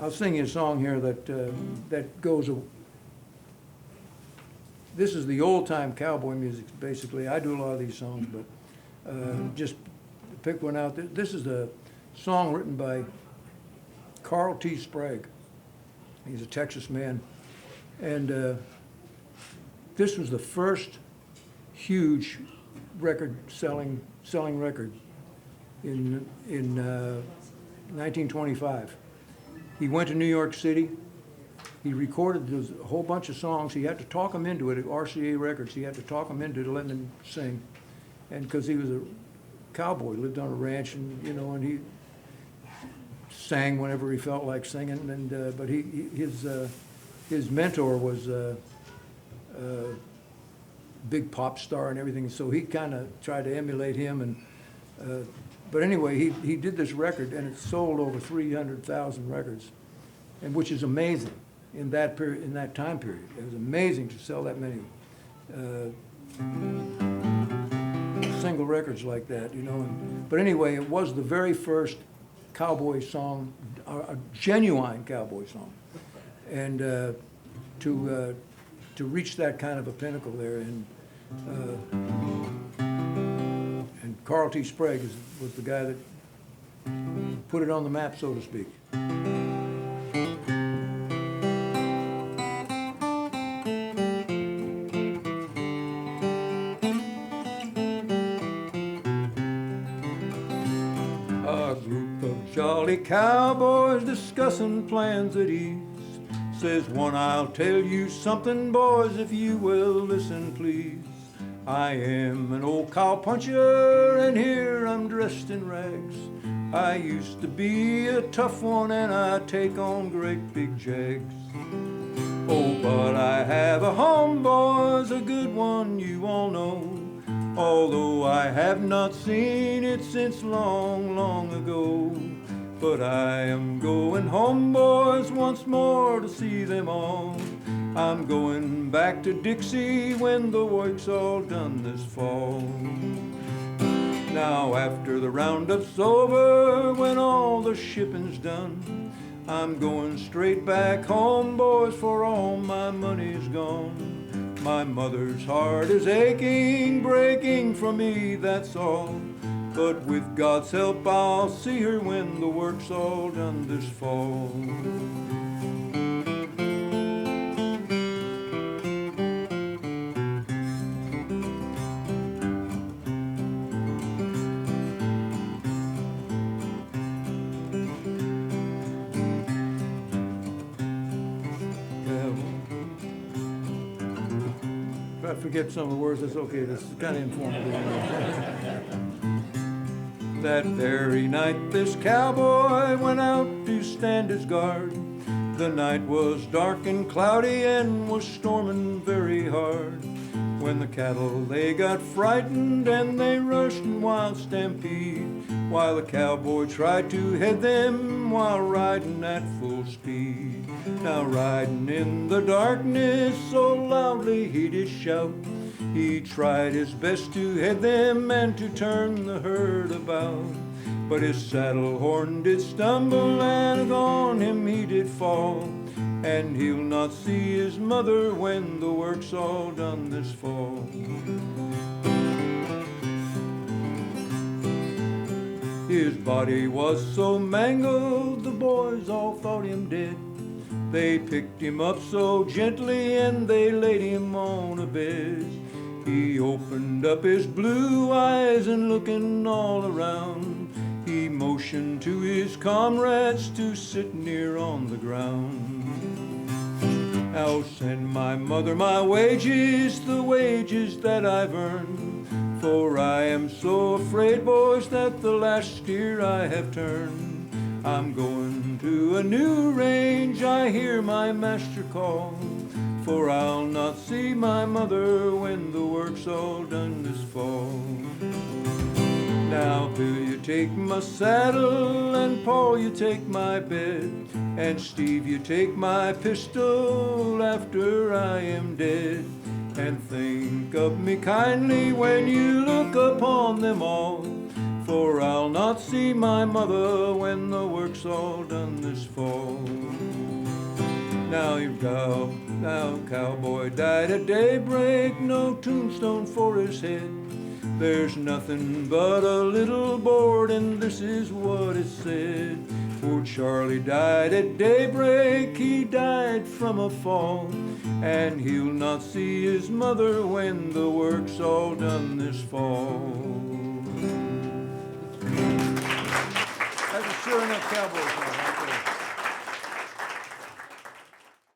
I'll sing you a song here that goes. This is the old-time cowboy music, basically. I do a lot of these songs, but just pick one out. This is a song written by Carl T. Sprague. He's a Texas man, and this was the first huge selling record in 1925. He went to New York City. He recorded a whole bunch of songs. He had to talk them into it at RCA Records. He had to talk them into letting him sing, and because he was a cowboy, lived on a ranch, and and he sang whenever he felt like singing. And but his mentor was a big pop star and everything, so he kind of tried to emulate him. And but anyway, he did this record, and it sold over 300,000 records, and which is amazing in that period, in that time period. It was amazing to sell that many single records like that, But anyway, it was the very first cowboy song, a genuine cowboy song, and to reach that kind of a pinnacle there, and Carl T. Sprague was the guy that put it on the map, so to speak. A group of jolly cowboys discussing plans at ease. Says one, I'll tell you something, boys, if you will listen, please. I am an old cowpuncher, and here I'm dressed in rags. I used to be a tough one, and I take on great big jags. Oh, but I have a home, boys, a good one, you all know. Although I have not seen it since long, long ago. But I am going home, boys, once more to see them all. I'm going back to Dixie when the work's all done this fall. Now after the roundup's over, when all the shipping's done, I'm going straight back home, boys, for all my money's gone. My mother's heart is aching, breaking for me, that's all. But with God's help I'll see her when the work's all done this fall. If I forget some of the words, that's okay. This is kind of informative. That very night this cowboy went out to stand his guard. The night was dark and cloudy and was storming very hard. When the cattle, they got frightened and they rushed in wild stampede, while the cowboy tried to head them while riding at full speed. Now riding in the darkness so loudly he did shout, he tried his best to head them and to turn the herd about. But his saddle horn did stumble and on him he did fall, and he'll not see his mother when the work's all done this fall. His body was so mangled the boys all thought him dead. They picked him up so gently and they laid him on a bed. He opened up his blue eyes and looking all around, he motioned to his comrades to sit near on the ground. Now send my mother my wages, the wages that I've earned, for I am so afraid, boys, that the last steer I have turned. I'm going to a new range, I hear my master call, for I'll not see my mother when the work's all done this fall. Now Bill, you take my saddle, and Paul, you take my bed, and Steve, you take my pistol after I am dead. And think of me kindly when you look upon them all, for I'll not see my mother when the work's all done this fall. Now cowboy died at daybreak, no tombstone for his head. There's nothing but a little board, and this is what it said. Poor Charlie died at daybreak, he died from a fall, and he'll not see his mother when the work's all done this fall. That's a sure enough cowboy song right there.